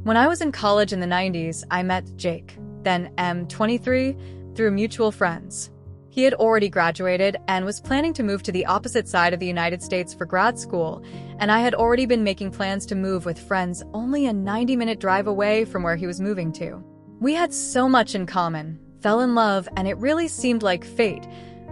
When I was in college in the 90s, I met Jake, then M23, through mutual friends. He had already graduated and was planning to move to the opposite side of the United States for grad school, and I had already been making plans to move with friends only a 90-minute drive away from where he was moving to. We had so much in common, fell in love, and it really seemed like fate,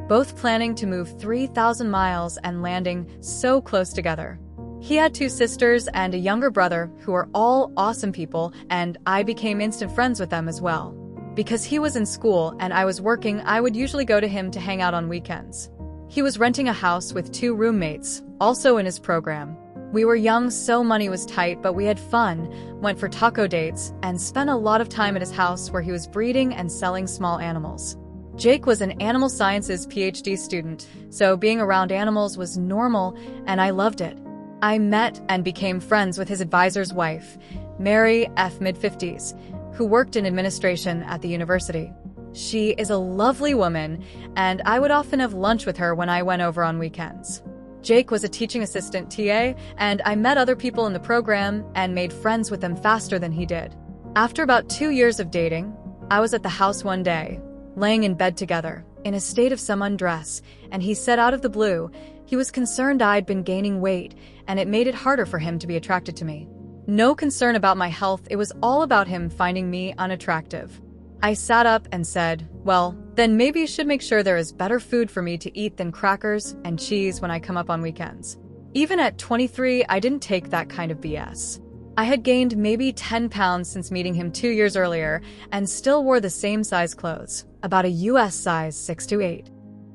both planning to move 3,000 miles and landing so close together. He had 2 sisters and a younger brother who were all awesome people, and I became instant friends with them as well. Because he was in school and I was working, I would usually go to him to hang out on weekends. He was renting a house with 2 roommates, also in his program. We were young, so money was tight, but we had fun, went for taco dates, and spent a lot of time at his house where he was breeding and selling small animals. Jake was an animal sciences PhD student, so being around animals was normal, and I loved it. I met and became friends with his advisor's wife, Mary F. mid-50s, who worked in administration at the university. She is a lovely woman, and I would often have lunch with her when I went over on weekends. Jake was a teaching assistant TA, and I met other people in the program and made friends with them faster than he did. After about 2 years of dating, I was at the house one day, laying in bed together, in a state of some undress, and he said out of the blue, he was concerned I'd been gaining weight, and it made it harder for him to be attracted to me. No concern about my health, it was all about him finding me unattractive. I sat up and said, well, then maybe you should make sure there is better food for me to eat than crackers and cheese when I come up on weekends. Even at 23, I didn't take that kind of BS. I had gained maybe 10 pounds since meeting him 2 years earlier and still wore the same size clothes, about a US size 6 to 8.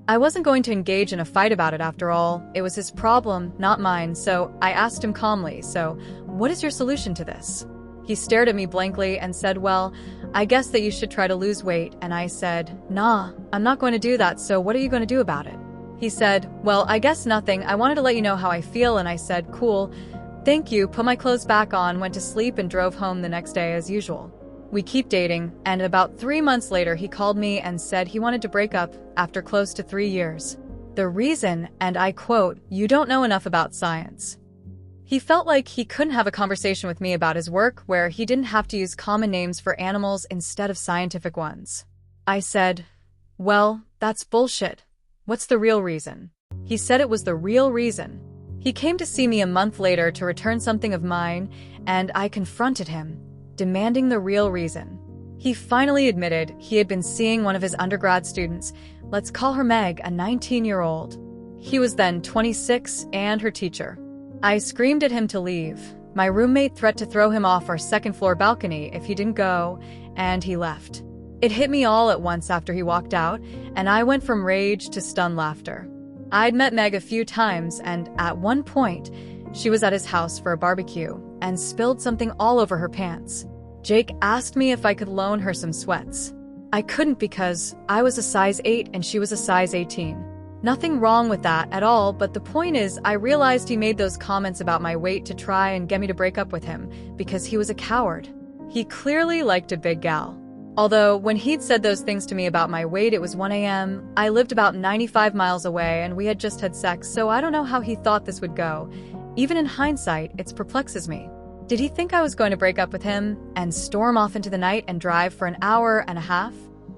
I wasn't going to engage in a fight about it after all. It was his problem, not mine, so I asked him calmly, so what is your solution to this? He stared at me blankly and said, well, I guess that you should try to lose weight, and I said, nah, I'm not going to do that, so what are you going to do about it? He said, well, I guess nothing, I wanted to let you know how I feel, and I said, cool, thank you, put my clothes back on, went to sleep and drove home the next day as usual. We keep dating, and about 3 months later he called me and said he wanted to break up after close to 3 years. The reason, and I quote, you don't know enough about science. He felt like he couldn't have a conversation with me about his work where he didn't have to use common names for animals instead of scientific ones. I said, well, that's bullshit. What's the real reason? He said it was the real reason. He came to see me a month later to return something of mine, and I confronted him, demanding the real reason. He finally admitted he had been seeing one of his undergrad students, let's call her Meg, a 19-year-old. He was then 26 and her teacher. I screamed at him to leave. My roommate threatened to throw him off our second-floor balcony if he didn't go, and he left. It hit me all at once after he walked out, and I went from rage to stunned laughter. I'd met Meg a few times, and at one point, she was at his house for a barbecue and spilled something all over her pants. Jake asked me if I could loan her some sweats. I couldn't because I was a size 8 and she was a size 18. Nothing wrong with that at all, but the point is I realized he made those comments about my weight to try and get me to break up with him because he was a coward. He clearly liked a big gal. Although when he'd said those things to me about my weight, it was 1 a.m. I lived about 95 miles away and we had just had sex, so I don't know how he thought this would go. Even in hindsight, it perplexes me. Did he think I was going to break up with him and storm off into the night and drive for an hour and a half?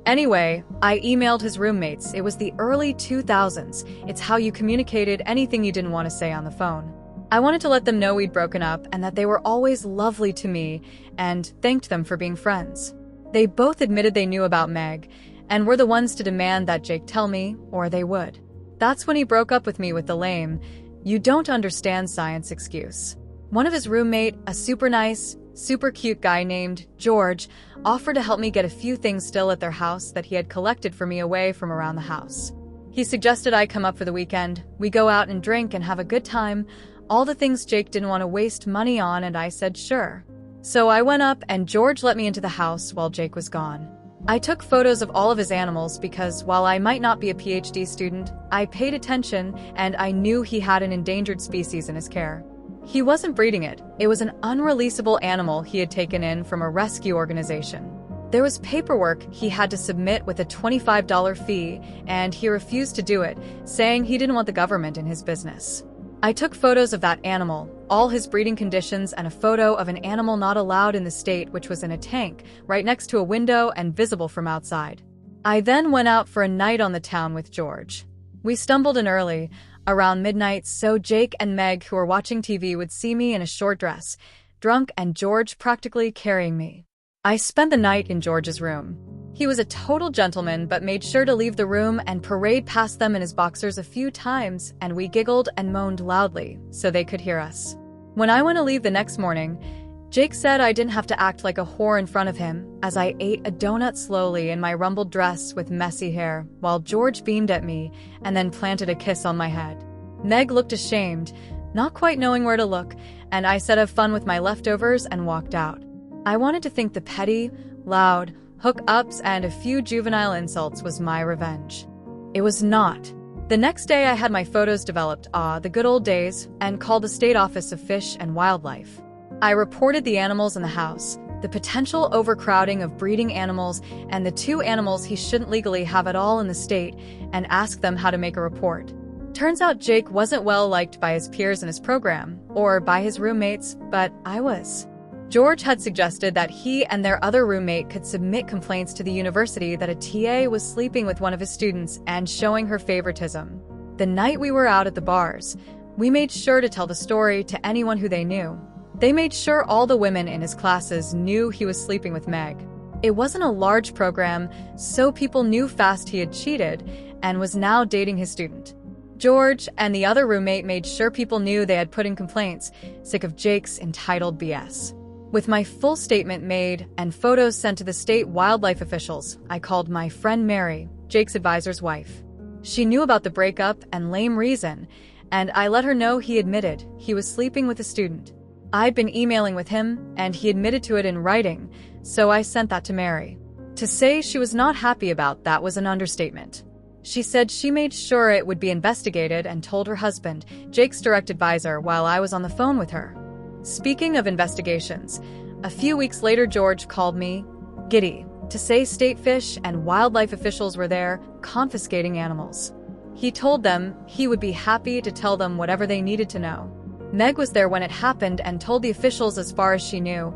Anyway, I emailed his roommates. It was the early 2000s. It's how you communicated anything you didn't want to say on the phone. I wanted to let them know we'd broken up and that they were always lovely to me and thanked them for being friends. They both admitted they knew about Meg and were the ones to demand that Jake tell me, or they would. That's when he broke up with me with the lame, you don't understand science excuse. One of his roommate, a super nice, super cute guy named George, offered to help me get a few things still at their house that he had collected for me away from around the house. He suggested I come up for the weekend, we go out and drink and have a good time, all the things Jake didn't want to waste money on, and I said sure. So I went up and George let me into the house while Jake was gone. I took photos of all of his animals because while I might not be a PhD student, I paid attention and I knew he had an endangered species in his care. He wasn't breeding it. It was an unreleasable animal he had taken in from a rescue organization. There was paperwork he had to submit with a $25 fee, and he refused to do it, saying he didn't want the government in his business. I took photos of that animal, all his breeding conditions, and a photo of an animal not allowed in the state, which was in a tank, right next to a window and visible from outside. I then went out for a night on the town with George. We stumbled in early, around midnight, so Jake and Meg, who were watching TV, would see me in a short dress, drunk, and George practically carrying me. I spent the night in George's room. He was a total gentleman, but made sure to leave the room and parade past them in his boxers a few times, and we giggled and moaned loudly so they could hear us. When I went to leave the next morning, Jake said I didn't have to act like a whore in front of him, as I ate a donut slowly in my rumpled dress with messy hair, while George beamed at me and then planted a kiss on my head. Meg looked ashamed, not quite knowing where to look, and I said have fun with my leftovers and walked out. I wanted to think the petty, loud, hookups and a few juvenile insults was my revenge. It was not. The next day I had my photos developed, the good old days, and called the State Office of Fish and Wildlife. I reported the animals in the house, the potential overcrowding of breeding animals, and the 2 animals he shouldn't legally have at all in the state, and asked them how to make a report. Turns out Jake wasn't well liked by his peers in his program, or by his roommates, but I was. George had suggested that he and their other roommate could submit complaints to the university that a TA was sleeping with one of his students and showing her favoritism. The night we were out at the bars, we made sure to tell the story to anyone who they knew. They made sure all the women in his classes knew he was sleeping with Meg. It wasn't a large program, so people knew fast he had cheated and was now dating his student. George and the other roommate made sure people knew they had put in complaints, sick of Jake's entitled BS. With my full statement made and photos sent to the state wildlife officials, I called my friend Mary, Jake's advisor's wife. She knew about the breakup and lame reason, and I let her know he admitted he was sleeping with a student. I'd been emailing with him, and he admitted to it in writing, so I sent that to Mary. To say she was not happy about that was an understatement. She said she made sure it would be investigated and told her husband, Jake's direct advisor, while I was on the phone with her. Speaking of investigations, a few weeks later George called me, giddy, to say state fish and wildlife officials were there, confiscating animals. He told them he would be happy to tell them whatever they needed to know. Meg was there when it happened and told the officials, as far as she knew,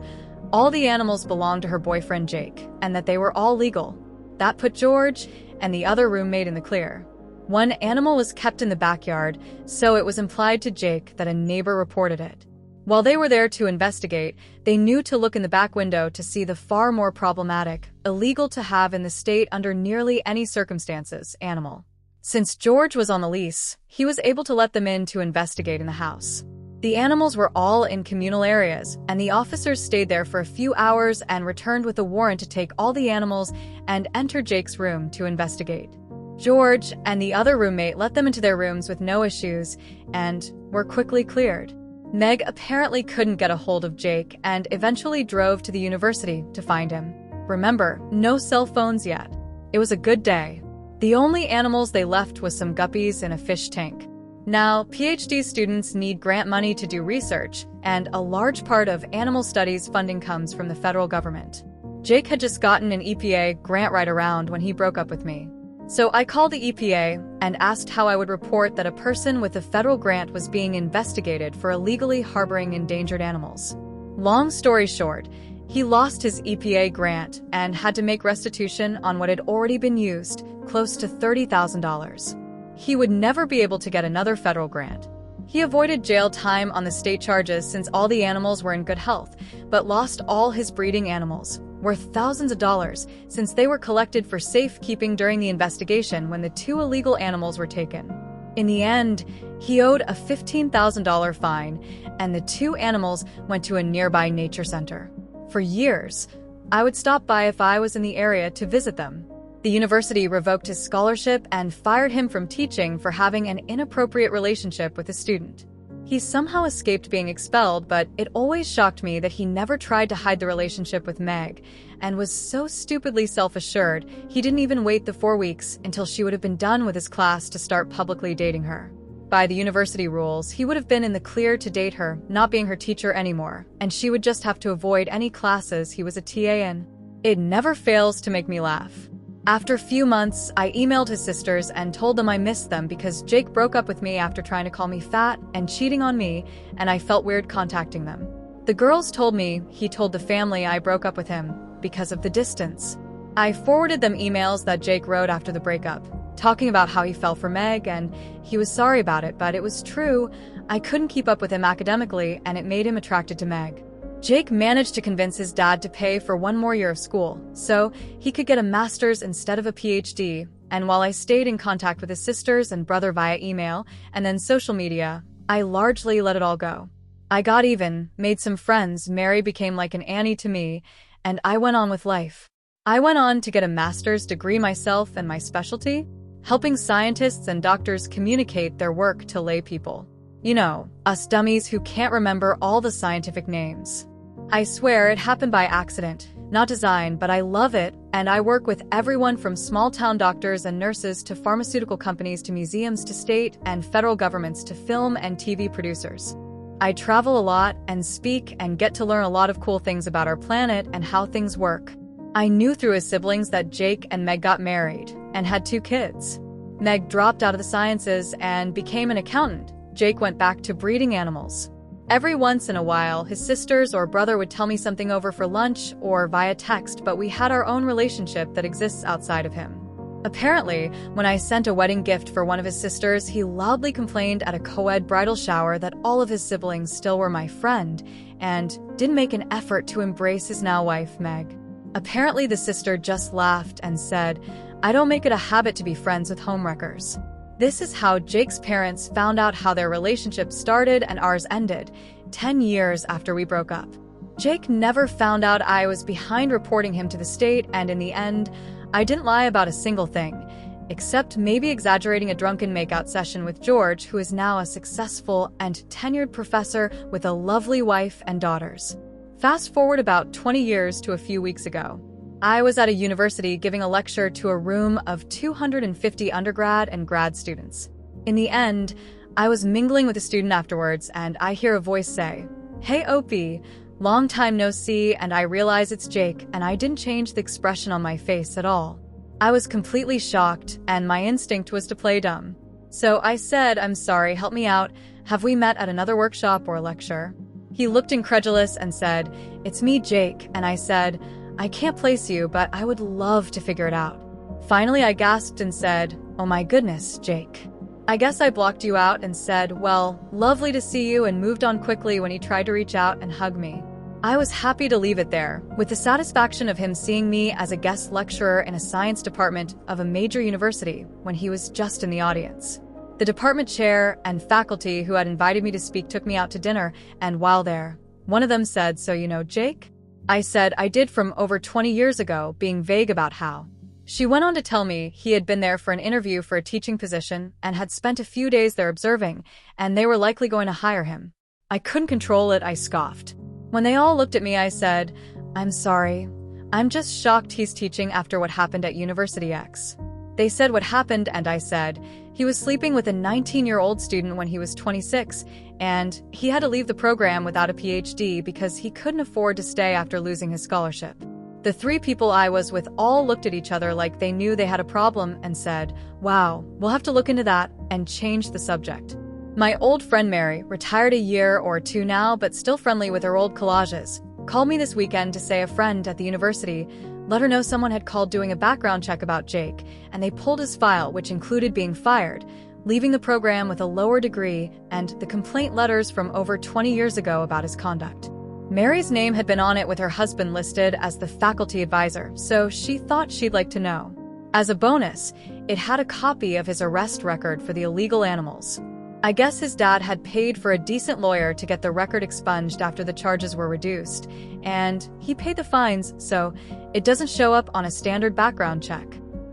all the animals belonged to her boyfriend Jake, and that they were all legal. That put George and the other roommate in the clear. One animal was kept in the backyard, so it was implied to Jake that a neighbor reported it. While they were there to investigate, they knew to look in the back window to see the far more problematic, illegal to have in the state under nearly any circumstances, animal. Since George was on the lease, he was able to let them in to investigate in the house. The animals were all in communal areas, and the officers stayed there for a few hours and returned with a warrant to take all the animals and enter Jake's room to investigate. George and the other roommate let them into their rooms with no issues and were quickly cleared. Meg apparently couldn't get a hold of Jake and eventually drove to the university to find him. Remember, no cell phones yet. It was a good day. The only animals they left was some guppies in a fish tank. Now, PhD students need grant money to do research, and a large part of animal studies funding comes from the federal government. Jake had just gotten an EPA grant right around when he broke up with me. So I called the EPA and asked how I would report that a person with a federal grant was being investigated for illegally harboring endangered animals. Long story short, he lost his EPA grant and had to make restitution on what had already been used, close to $30,000. He would never be able to get another federal grant. He avoided jail time on the state charges since all the animals were in good health, but lost all his breeding animals, worth thousands of dollars, since they were collected for safekeeping during the investigation when the 2 illegal animals were taken. In the end, he owed a $15,000 fine, and the 2 animals went to a nearby nature center. For years, I would stop by if I was in the area to visit them. The university revoked his scholarship and fired him from teaching for having an inappropriate relationship with a student. He somehow escaped being expelled, but it always shocked me that he never tried to hide the relationship with Meg, and was so stupidly self-assured he didn't even wait the 4 weeks until she would have been done with his class to start publicly dating her. By the university rules, he would have been in the clear to date her, not being her teacher anymore, and she would just have to avoid any classes he was a TA in. It never fails to make me laugh. After a few months, I emailed his sisters and told them I missed them because Jake broke up with me after trying to call me fat and cheating on me, and I felt weird contacting them. The girls told me he told the family I broke up with him because of the distance. I forwarded them emails that Jake wrote after the breakup, talking about how he fell for Meg and he was sorry about it, but it was true. I couldn't keep up with him academically and it made him attracted to Meg. Jake managed to convince his dad to pay for one more year of school, so he could get a master's instead of a PhD, and while I stayed in contact with his sisters and brother via email and then social media, I largely let it all go. I got even, made some friends, Mary became like an Annie to me, and I went on with life. I went on to get a master's degree myself and my specialty, helping scientists and doctors communicate their work to lay people. You know, us dummies who can't remember all the scientific names. I swear it happened by accident, not design, but I love it, and I work with everyone from small-town doctors and nurses to pharmaceutical companies to museums to state and federal governments to film and TV producers. I travel a lot and speak and get to learn a lot of cool things about our planet and how things work. I knew through his siblings that Jake and Meg got married and had 2 kids. Meg dropped out of the sciences and became an accountant. Jake went back to breeding animals. Every once in a while, his sisters or brother would tell me something over for lunch or via text, but we had our own relationship that exists outside of him. Apparently, when I sent a wedding gift for one of his sisters, he loudly complained at a co-ed bridal shower that all of his siblings still were my friend and didn't make an effort to embrace his now wife, Meg. Apparently, the sister just laughed and said, "I don't make it a habit to be friends with homewreckers." This is how Jake's parents found out how their relationship started and ours ended, 10 years after we broke up. Jake never found out I was behind reporting him to the state, and in the end, I didn't lie about a single thing, except maybe exaggerating a drunken makeout session with George, who is now a successful and tenured professor with a lovely wife and daughters. Fast forward about 20 years to a few weeks ago. I was at a university giving a lecture to a room of 250 undergrad and grad students. In the end, I was mingling with a student afterwards, and I hear a voice say, "Hey, Opie, long time no see," and I realize it's Jake, and I didn't change the expression on my face at all. I was completely shocked, and my instinct was to play dumb. So I said, "I'm sorry, help me out. Have we met at another workshop or lecture?" He looked incredulous and said, "It's me, Jake," and I said, "I can't place you, but I would love to figure it out." Finally, I gasped and said, "Oh my goodness, Jake. I guess I blocked you out," and said, "Well, lovely to see you," and moved on quickly when he tried to reach out and hug me. I was happy to leave it there, with the satisfaction of him seeing me as a guest lecturer in a science department of a major university when he was just in the audience. The department chair and faculty who had invited me to speak took me out to dinner, and while there, one of them said, "So you know Jake?" I said I did from over 20 years ago, being vague about how. She went on to tell me he had been there for an interview for a teaching position and had spent a few days there observing, and they were likely going to hire him. I couldn't control it, I scoffed. When they all looked at me, I said, "I'm sorry. I'm just shocked he's teaching after what happened at University X." They said what happened, and I said, "He was sleeping with a 19-year-old student when he was 26, and he had to leave the program without a PhD because he couldn't afford to stay after losing his scholarship." The 3 people I was with all looked at each other like they knew they had a problem and said, "Wow, we'll have to look into that," and change the subject. My old friend Mary, retired a year or 2 now but still friendly with her old collages, called me this weekend to say a friend at the university let her know someone had called doing a background check about Jake, and they pulled his file, which included being fired, leaving the program with a lower degree, and the complaint letters from over 20 years ago about his conduct. Mary's name had been on it with her husband listed as the faculty advisor, so she thought she'd like to know. As a bonus, it had a copy of his arrest record for the illegal animals. I guess his dad had paid for a decent lawyer to get the record expunged after the charges were reduced, and he paid the fines, so it doesn't show up on a standard background check.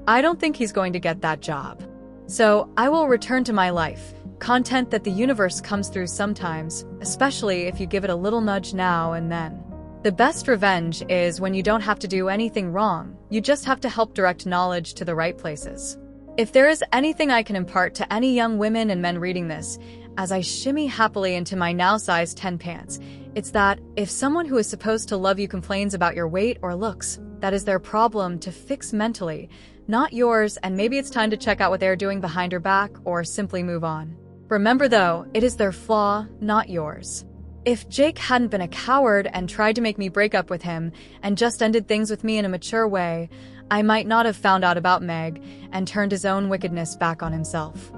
I don't think he's going to get that job. So I will return to my life, content that the universe comes through sometimes, especially if you give it a little nudge now and then. The best revenge is when you don't have to do anything wrong, you just have to help direct knowledge to the right places. If there is anything I can impart to any young women and men reading this, as I shimmy happily into my now size 10 pants, it's that if someone who is supposed to love you complains about your weight or looks, that is their problem to fix mentally. not yours, and maybe it's time to check out what they're doing behind her back or simply move on. Remember though, it is their flaw, not yours. If Jake hadn't been a coward and tried to make me break up with him and just ended things with me in a mature way, I might not have found out about Meg and turned his own wickedness back on himself.